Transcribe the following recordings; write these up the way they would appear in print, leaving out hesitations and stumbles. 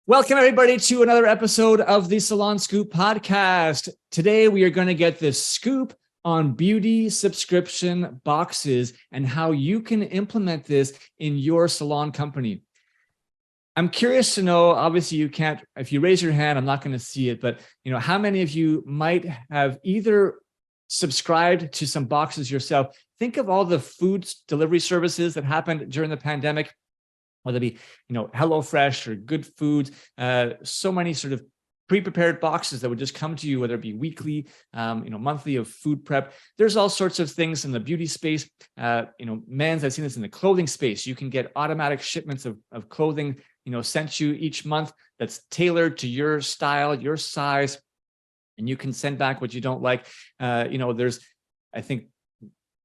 Welcome, everybody, to another episode of the Salon Scoop podcast. Today, we are going to get the scoop on beauty subscription boxes and how you can implement this in your salon company. I'm curious to know, obviously you can't, if you raise your hand, I'm not going to see it, but how many of you might have either subscribed to some boxes yourself? Think of all the food delivery services that happened during the pandemic, whether it be, HelloFresh or Good Foods, so many sort of pre-prepared boxes that would just come to you, whether it be weekly, monthly of food prep. There's all sorts of things in the beauty space. Men's, I've seen this in the clothing space. You can get automatic shipments of clothing, sent you each month that's tailored to your style, your size, and you can send back what you don't like. There's, I think,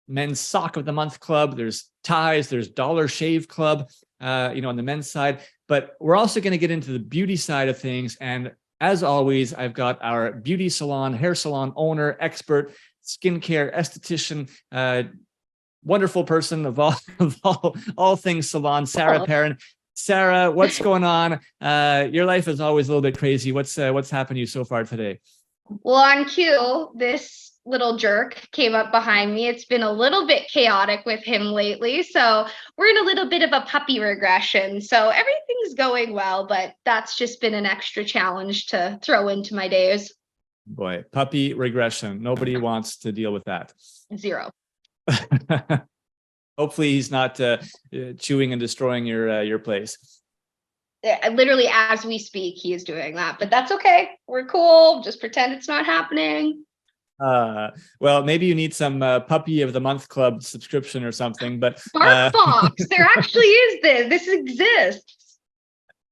Men's Sock of the Month Club. There's ties. There's Dollar Shave Club. On the men's side, but we're also going to get into the beauty side of things. And as always, I've got our beauty salon, hair salon owner, expert, skincare esthetician, wonderful person of all things salon, Sarah Perrin. Sarah, what's going on? Your life is always a little bit crazy. What's happened to you so far today? Well, on cue, this little jerk came up behind me. It's been a little bit chaotic with him lately. So we're in a little bit of a puppy regression. So everything's going well, but that's just been an extra challenge to throw into my days. Boy, puppy regression. Nobody wants to deal with that. Zero. Hopefully he's not chewing and destroying your place. Literally, as we speak, he is doing that, but that's okay. We're cool. Just pretend it's not happening. Well, maybe you need some Puppy of the Month Club subscription or something. But BarkBox, there actually is this. This exists.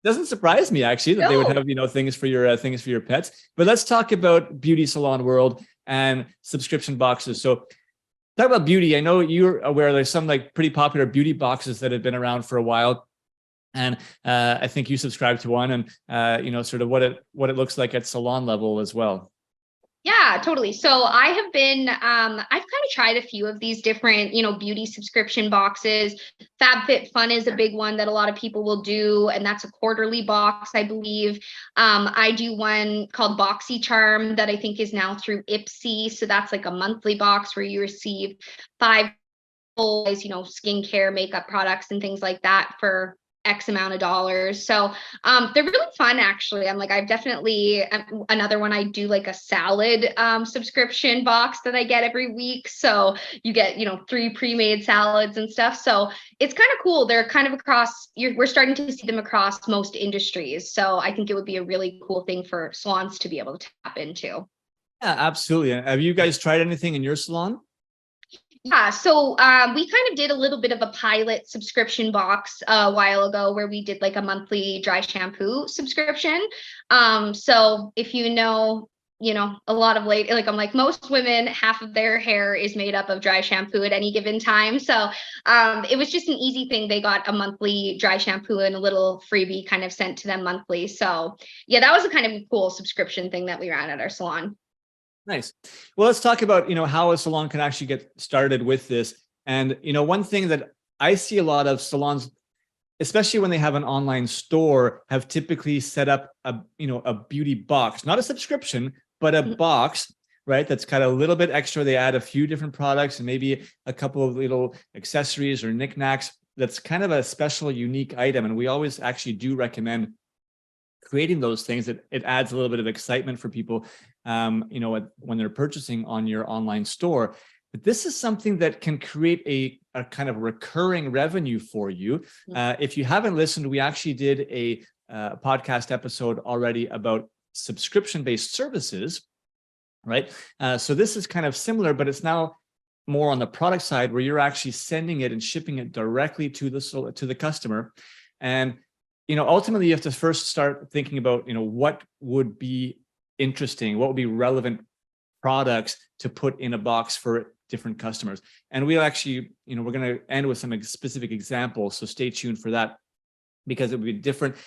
Doesn't surprise me actually that they would have things for your pets. But let's talk about beauty salon world and subscription boxes. So talk about beauty. I know you're aware there's some like pretty popular beauty boxes that have been around for a while. And I think you subscribe to one, and sort of what it looks like at salon level as well. Yeah, totally. So I have been, I've kind of tried a few of these different, beauty subscription boxes. FabFitFun is a big one that a lot of people will do, and that's a quarterly box, I believe. I do one called BoxyCharm that I think is now through Ipsy. So that's like a monthly box where you receive 5 full, skincare, makeup products, and things like that for X amount of dollars. So they're really fun, actually. I've definitely, another one, I do like a salad subscription box that I get every week. So you get, 3 pre-made salads and stuff. So it's kind of cool. They're kind of we're starting to see them across most industries. So I think it would be a really cool thing for salons to be able to tap into. Yeah, absolutely. Have you guys tried anything in your salon? Yeah, so we kind of did a little bit of a pilot subscription box a while ago where we did like a monthly dry shampoo subscription. So if a lot of most women, half of their hair is made up of dry shampoo at any given time. So it was just an easy thing. They got a monthly dry shampoo and a little freebie kind of sent to them monthly. So yeah, that was a kind of cool subscription thing that we ran at our salon. Nice. Well, let's talk about, how a salon can actually get started with this. And, one thing that I see a lot of salons, especially when they have an online store, have typically set up a beauty box, not a subscription, but a box, right? That's kind of a little bit extra. They add a few different products and maybe a couple of little accessories or knickknacks. That's kind of a special, unique item. And we always actually do recommend creating those things. It adds a little bit of excitement for people, when they're purchasing on your online store. But this is something that can create a kind of recurring revenue for you. If you haven't listened, we actually did a podcast episode already about subscription-based services, right? So this is kind of similar, but it's now more on the product side where you're actually sending it and shipping it directly to the customer. And ultimately, you have to first start thinking about, what would be interesting, what would be relevant products to put in a box for different customers. And we'll actually, we're going to end with some specific examples. So stay tuned for that, because it would be different,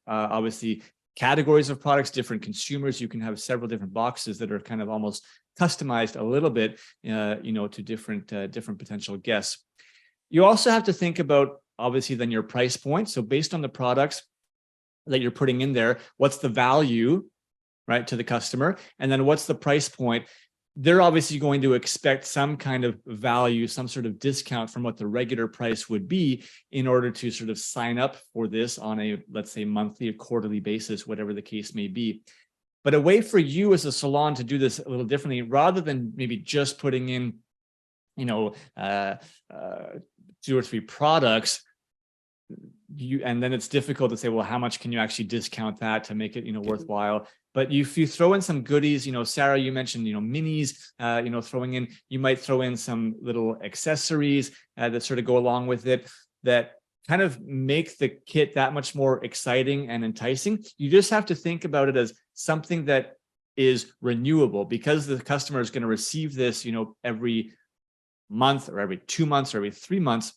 obviously categories of products, different consumers. You can have several different boxes that are kind of almost customized a little bit, to different potential guests. You also have to think about, obviously, then your price point. So based on the products, that you're putting in there. What's the value, right, to the customer? And then what's the price point? They're obviously going to expect some kind of value, some sort of discount from what the regular price would be in order to sort of sign up for this on a, let's say, monthly or quarterly basis, whatever the case may be. But a way for you as a salon to do this a little differently, rather than maybe just putting in, 2 or 3 products, and then it's difficult to say, well, how much can you actually discount that to make it, worthwhile? But if you throw in some goodies, Sarah, you mentioned, minis, throwing in, you might throw in some little accessories that sort of go along with it, that kind of make the kit that much more exciting and enticing. You just have to think about it as something that is renewable, because the customer is going to receive this, every month or every 2 months or every 3 months.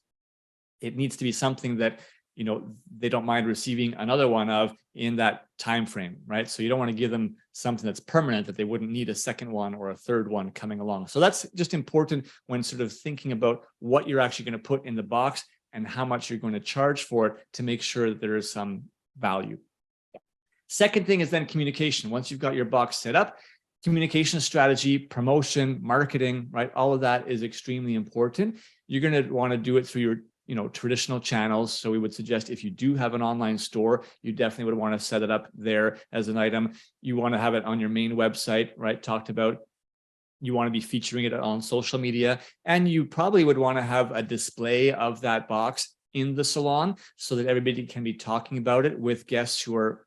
It needs to be something that, they don't mind receiving another one of in that time frame, right? So you don't want to give them something that's permanent that they wouldn't need a second one or a third one coming along. So that's just important when sort of thinking about what you're actually going to put in the box and how much you're going to charge for it, to make sure that there is some value. Second thing is then communication. Once you've got your box set up, communication strategy, promotion, marketing, right? All of that is extremely important. You're going to want to do it through your traditional channels. So we would suggest, if you do have an online store, you definitely would want to set it up there as an item. You want to have it on your main website, right? Talked about. You want to be featuring it on social media, and you probably would want to have a display of that box in the salon so that everybody can be talking about it with guests who are,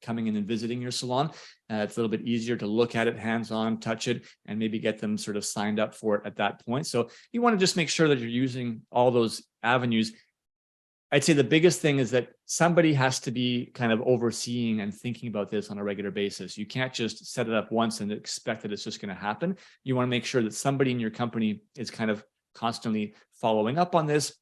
coming in and visiting your salon. It's a little bit easier to look at it hands-on, touch it, and maybe get them sort of signed up for it at that point. So you want to just make sure that you're using all those avenues. I'd say the biggest thing is that somebody has to be kind of overseeing and thinking about this on a regular basis. You can't just set it up once and expect that it's just going to happen. You want to make sure that somebody in your company is kind of constantly following up on this,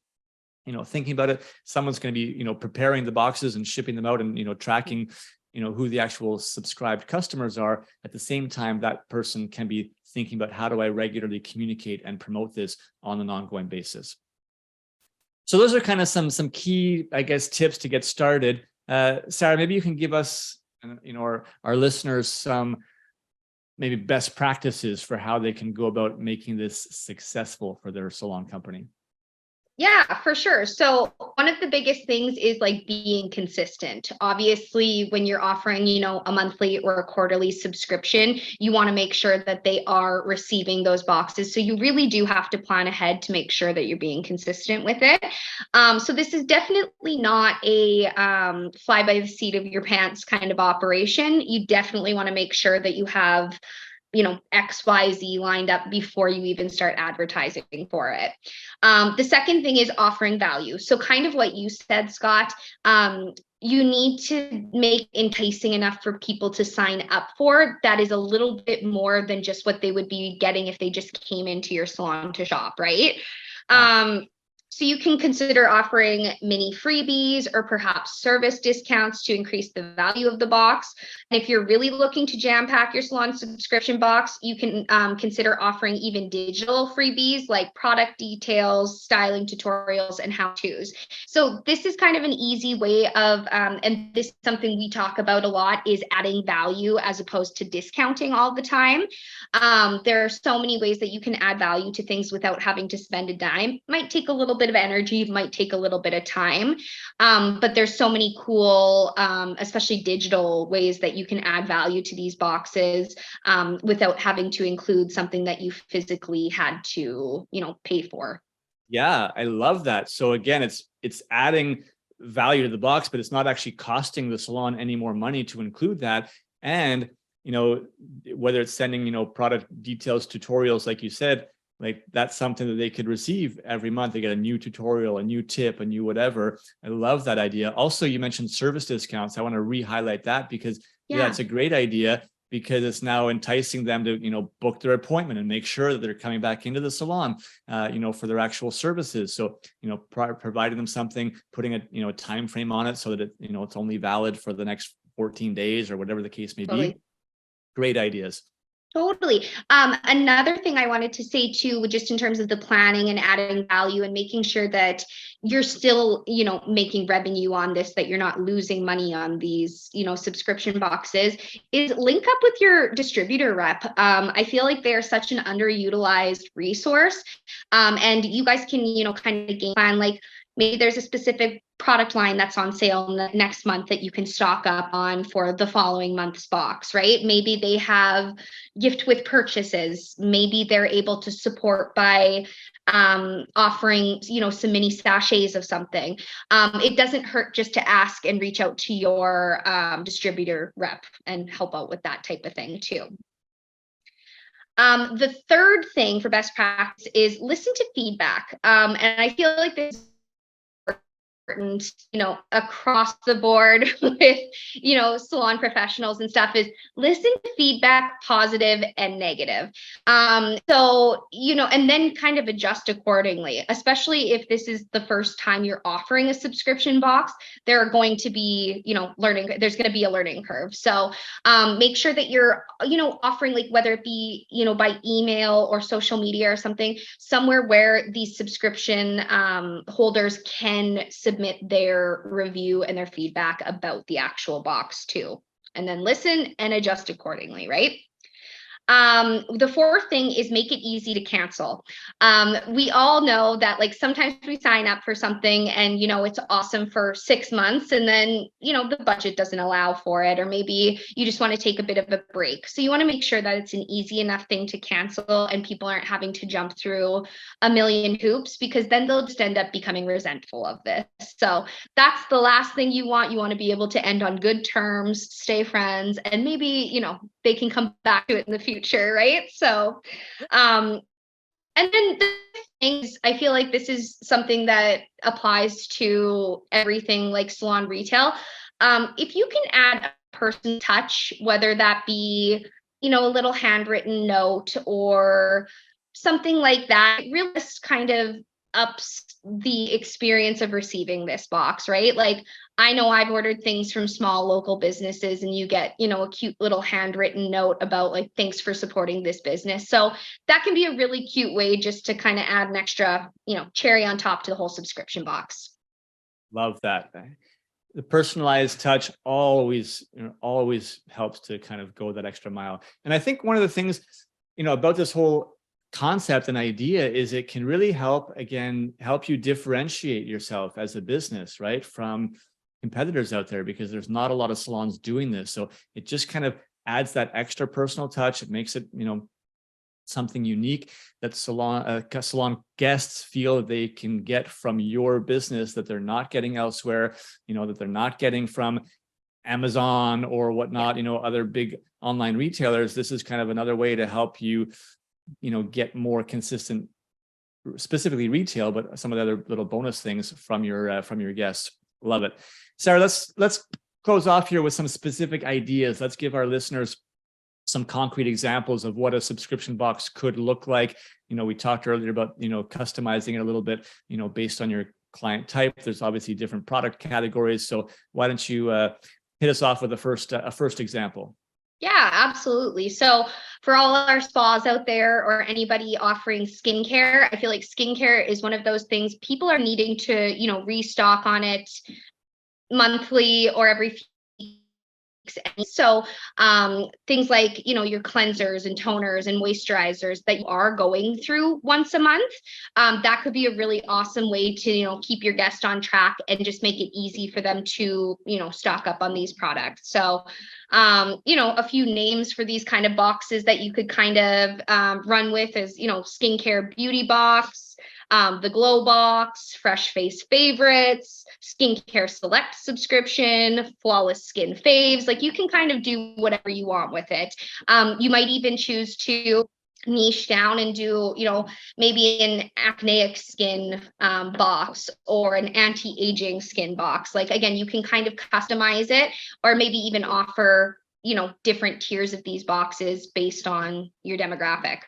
thinking about it. Someone's going to be, preparing the boxes and shipping them out and, tracking, who the actual subscribed customers are. At the same time, that person can be thinking about, how do I regularly communicate and promote this on an ongoing basis? So those are kind of some key, I guess, tips to get started. Sarah, maybe you can give us, our listeners, some maybe best practices for how they can go about making this successful for their salon company. Yeah, for sure. So one of the biggest things is like being consistent. Obviously, when you're offering, a monthly or a quarterly subscription, you want to make sure that they are receiving those boxes. So you really do have to plan ahead to make sure that you're being consistent with it. So this is definitely not a fly by the seat of your pants kind of operation. You definitely want to make sure that you have XYZ lined up before you even start advertising for it. The second thing is offering value. So kind of what you said, Scott, you need to make enticing enough for people to sign up for. That is a little bit more than just what they would be getting if they just came into your salon to shop, right? So you can consider offering mini freebies or perhaps service discounts to increase the value of the box. And if you're really looking to jam pack your salon subscription box, you can consider offering even digital freebies like product details, styling tutorials, and how-tos. So this is kind of an easy way of, and this is something we talk about a lot, is adding value as opposed to discounting all the time. There are so many ways that you can add value to things without having to spend a dime. Might take a little bit of energy, might take a little bit of time, but there's so many cool, especially digital ways that you can add value to these boxes without having to include something that you physically had to, pay for. Yeah, I love that. So again, it's adding value to the box, but it's not actually costing the salon any more money to include that. And whether it's sending product details, tutorials, like you said, like that's something that they could receive every month. They get a new tutorial, a new tip, a new whatever. I love that idea. Also, you mentioned service discounts. I want to re-highlight that because yeah, it's a great idea, because it's now enticing them to book their appointment and make sure that they're coming back into the salon for their actual services. So providing them something, putting a time frame on it so that it's only valid for the next 14 days or whatever the case may be. Great ideas. Totally. Another thing I wanted to say too, just in terms of the planning and adding value and making sure that you're still, making revenue on this, that you're not losing money on these, subscription boxes, is link up with your distributor rep. I feel like they're such an underutilized resource. And you guys can, kind of game plan, like maybe there's a specific product line that's on sale next month that you can stock up on for the following month's box, right? Maybe they have gift with purchases. Maybe they're able to support by offering, some mini sachets of something. It doesn't hurt just to ask and reach out to your distributor rep and help out with that type of thing too. The third thing for best practice is listen to feedback. And I feel like this is important, across the board with, salon professionals and stuff, is listen to feedback, positive and negative. So, and then kind of adjust accordingly, especially if this is the first time you're offering a subscription box. There are going to be, there's going to be a learning curve. So make sure that you're, offering, like, whether it be, by email or social media or something, somewhere where these subscription holders can submit their review and their feedback about the actual box too, and then listen and adjust accordingly, right? The fourth thing is make it easy to cancel. We all know that, like, sometimes we sign up for something and, it's awesome for 6 months and then, the budget doesn't allow for it, or maybe you just want to take a bit of a break. So you want to make sure that it's an easy enough thing to cancel and people aren't having to jump through a million hoops, because then they'll just end up becoming resentful of this. So that's the last thing you want. You want to be able to end on good terms, stay friends, and maybe, they can come back to it in the future, right? So, and then the things, I feel like this is something that applies to everything like salon retail. If you can add a person touch, whether that be, a little handwritten note or something like that, it really just kind of ups the experience of receiving this box, right? Like, I know I've ordered things from small local businesses and you get, a cute little handwritten note about, like, thanks for supporting this business. So that can be a really cute way just to kind of add an extra, cherry on top to the whole subscription box. Love that. The personalized touch always, always helps to kind of go that extra mile. And I think one of the things, about this whole concept and idea is it can really help you differentiate yourself as a business, right, from competitors out there, because there's not a lot of salons doing this. So it just kind of adds that extra personal touch. It makes it, something unique that salon guests feel they can get from your business that they're not getting elsewhere, that they're not getting from Amazon or whatnot, other big online retailers. This is kind of another way to help you, get more consistent, specifically retail, but some of the other little bonus things from your guests. Love it. Sarah, let's close off here with some specific ideas. Let's give our listeners some concrete examples of what a subscription box could look like. We talked earlier about, customizing it a little bit, based on your client type. There's obviously different product categories. So why don't you hit us off with a first example? Yeah, absolutely. So for all our spas out there or anybody offering skincare, I feel like skincare is one of those things people are needing to, restock on it monthly or every few weeks. And so things like, your cleansers and toners and moisturizers that you are going through once a month, that could be a really awesome way to, keep your guest on track and just make it easy for them to, stock up on these products. So a few names for these kind of boxes that you could kind of run with is, skincare beauty box, the glow box, fresh face favorites, skincare select subscription, flawless skin faves. Like, you can kind of do whatever you want with it. You might even choose to niche down and do, maybe an acneic skin box or an anti-aging skin box. Like, again, you can kind of customize it, or maybe even offer, different tiers of these boxes based on your demographic.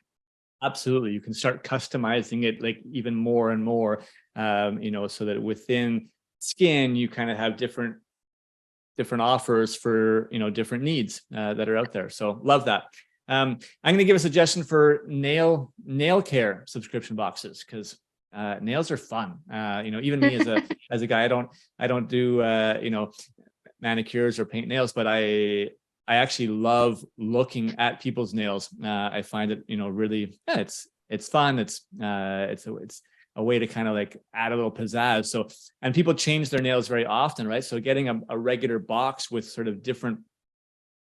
Absolutely. You can start customizing it, like, even more and more, so that within skin, you kind of have different offers for, different needs that are out there. So love that. I'm going to give a suggestion for nail care subscription boxes, because nails are fun. Even me as a guy, I don't do manicures or paint nails, but I actually love looking at people's nails. I find it really, yeah, it's fun. It's a way to kind of like add a little pizzazz. So, and people change their nails very often, right? So getting a regular box with sort of different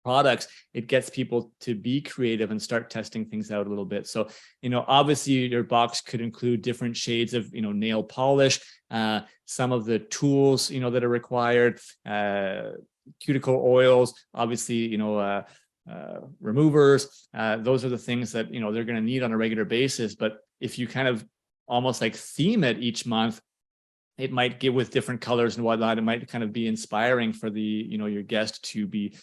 products, it gets people to be creative and start testing things out a little bit. So, obviously your box could include different shades of, nail polish, some of the tools, that are required, cuticle oils, obviously, removers. Those are the things that, they're going to need on a regular basis. But if you kind of almost like theme it each month, it might give with different colors and whatnot. It might kind of be inspiring for the, your guest to be,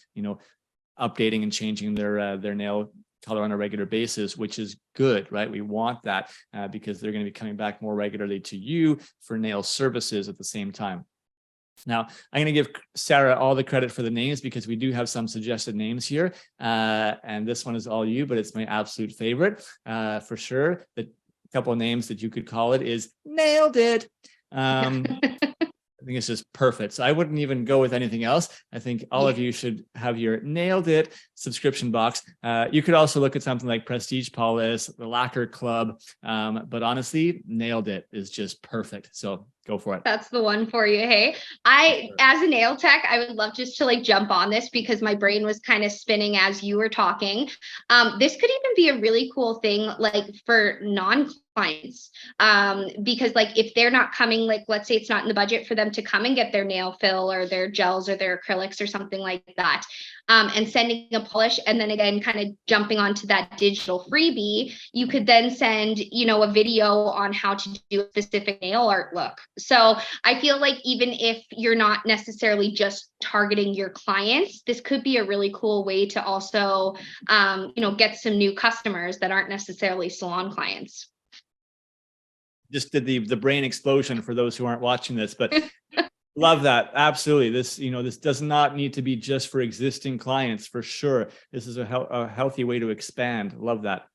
updating and changing their nail color on a regular basis, which is good, right? We want that because they're going to be coming back more regularly to you for nail services at the same time. Now, I'm going to give Sarah all the credit for the names because we do have some suggested names here. And this one is all you, but it's my absolute favorite for sure. The couple of names that you could call it is Nailed It. I think it's just perfect. So I wouldn't even go with anything else. I think all of you should have your Nailed It subscription box. You could also look at something like Prestige Polish, the Lacquer Club. But honestly, Nailed It is just perfect. So go for it. That's the one for you. Hey, as a nail tech, I would love just to like jump on this because my brain was kind of spinning as you were talking. This could even be a really cool thing, like for non-clients, because like if they're not coming, like let's say it's not in the budget for them to come and get their nail fill or their gels or their acrylics or something like that, and sending a polish, and then again kind of jumping onto that digital freebie, you could then send a video on how to do a specific nail art look. So I feel like even if you're not necessarily just targeting your clients, this could be a really cool way to also get some new customers that aren't necessarily salon clients. Just did the brain explosion for those who aren't watching this, but love that. Absolutely. This does not need to be just for existing clients, for sure. This is a healthy way to expand. Love that.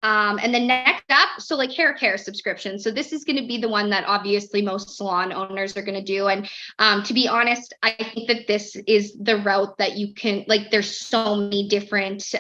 And then next up, so like hair care subscription. So this is going to be the one that obviously most salon owners are going to do. And to be honest, I think that this is the route that you can, like, there's so many different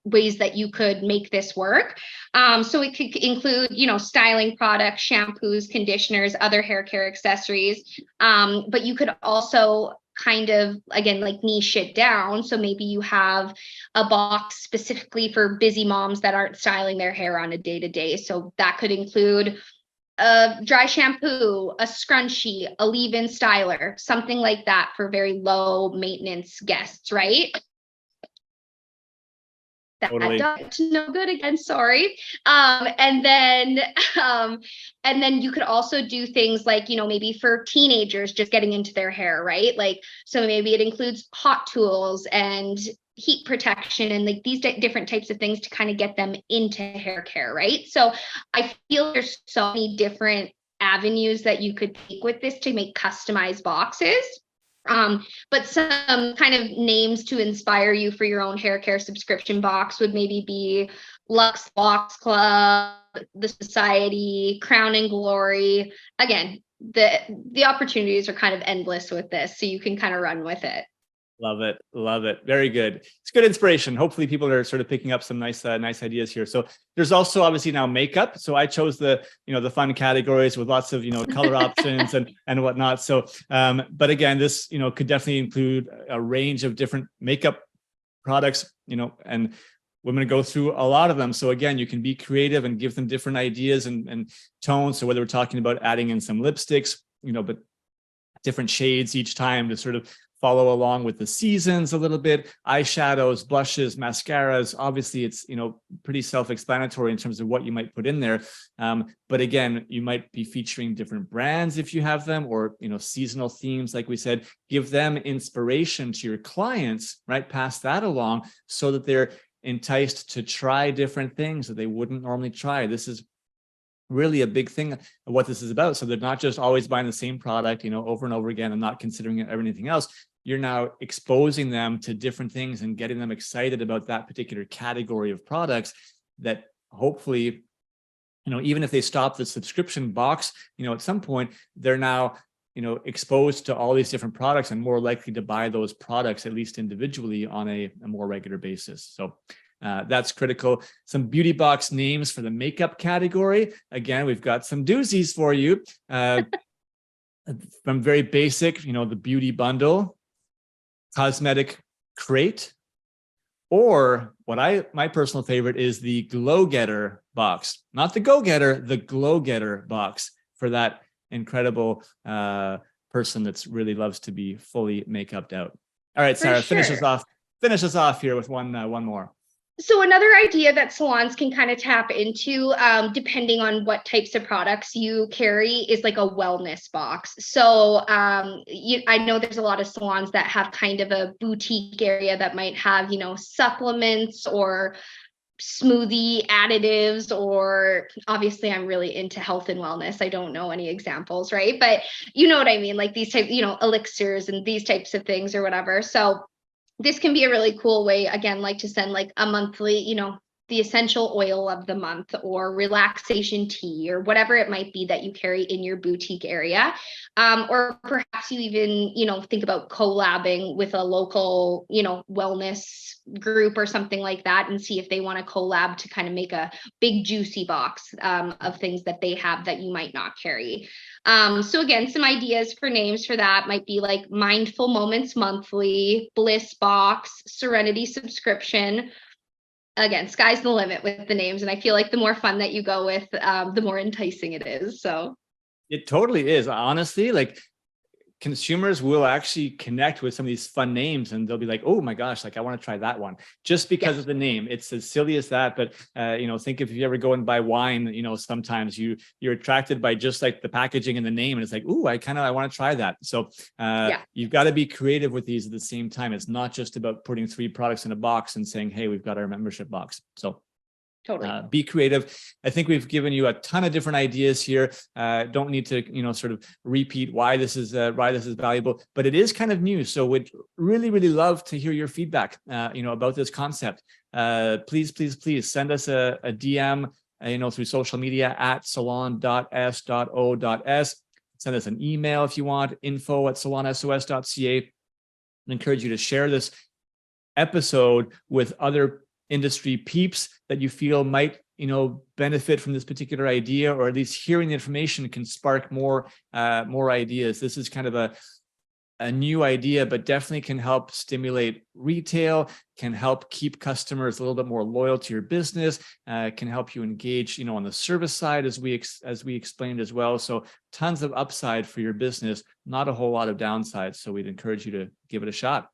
ways that you could make this work. So it could include, styling products, shampoos, conditioners, other hair care accessories. But you could also kind of, again, like niche it down. So maybe you have a box specifically for busy moms that aren't styling their hair on a day-to-day. So that could include a dry shampoo, a scrunchie, a leave-in styler, something like that for very low maintenance guests, right? Totally. That's no good again, sorry. And then you could also do things like, maybe for teenagers just getting into their hair, right? Like, so maybe it includes hot tools and heat protection and like these different types of things to kind of get them into hair care, right? So I feel there's so many different avenues that you could take with this to make customized boxes. But some kind of names to inspire you for your own hair care subscription box would maybe be Lux Box Club, the Society, Crown and Glory. Again, the opportunities are kind of endless with this, so you can kind of run with it. Love it. Love it. Very good. It's good inspiration. Hopefully people are sort of picking up some nice ideas here. So there's also obviously now makeup. So I chose the fun categories with lots of, color options and whatnot. So, but again, this, could definitely include a range of different makeup products, and women go through a lot of them. So again, you can be creative and give them different ideas and tones. So whether we're talking about adding in some lipsticks, but different shades each time to sort of follow along with the seasons a little bit, eyeshadows, blushes, mascaras. Obviously, it's, pretty self-explanatory in terms of what you might put in there. But again, you might be featuring different brands if you have them, or, seasonal themes, like we said, give them inspiration to your clients, right? Pass that along so that they're enticed to try different things that they wouldn't normally try. This is really a big thing of what this is about. So they're not just always buying the same product, over and over again and not considering anything else. you're now exposing them to different things and getting them excited about that particular category of products that hopefully, even if they stop the subscription box, at some point, they're now, exposed to all these different products and more likely to buy those products, at least individually, on a more regular basis. So that's critical. Some beauty box names for the makeup category. Again, we've got some doozies for you. From very basic, the beauty bundle, cosmetic crate, or my personal favorite is the Glow Getter box, not the Go Getter, the Glow Getter box for that incredible person that's really loves to be fully make-upped out. All right, Sarah, finish us off here with one more. So another idea that salons can kind of tap into, depending on what types of products you carry, is like a wellness box. So I know there's a lot of salons that have kind of a boutique area that might have, supplements or smoothie additives, or obviously I'm really into health and wellness. I don't know any examples, right? But you know what I mean? Like these types, elixirs and these types of things or whatever. So this can be a really cool way, again, like to send like a monthly, the essential oil of the month or relaxation tea or whatever it might be that you carry in your boutique area. Or perhaps you even, think about collabing with a local, wellness group or something like that and see if they want to collab to kind of make a big juicy box of things that they have that you might not carry. So again, some ideas for names for that might be like Mindful Moments Monthly, Bliss Box, Serenity Subscription. Again, sky's the limit with the names. And I feel like the more fun that you go with, the more enticing it is. So it totally is. Honestly, like consumers will actually connect with some of these fun names and they'll be like, oh my gosh, like I want to try that one just because of the name. It's as silly as that. But, think if you ever go and buy wine, sometimes you're attracted by just like the packaging and the name. And it's like, oh, I want to try that. So you've got to be creative with these at the same time. It's not just about putting 3 products in a box and saying, hey, we've got our membership box. So totally. Be creative. I think we've given you a ton of different ideas here. Don't need to, sort of repeat why this is valuable, but it is kind of new. So we'd really, really love to hear your feedback, about this concept. Please send us a DM, through social media at salon.s.o.s. Send us an email if you want, info@salonsos.ca. I encourage you to share this episode with other industry peeps that you feel might benefit from this particular idea, or at least hearing the information can spark more ideas. This is kind of a new idea, but definitely can help stimulate retail, can help keep customers a little bit more loyal to your business, can help you engage on the service side as we explained as well. So tons of upside for your business, not a whole lot of downside. So we'd encourage you to give it a shot.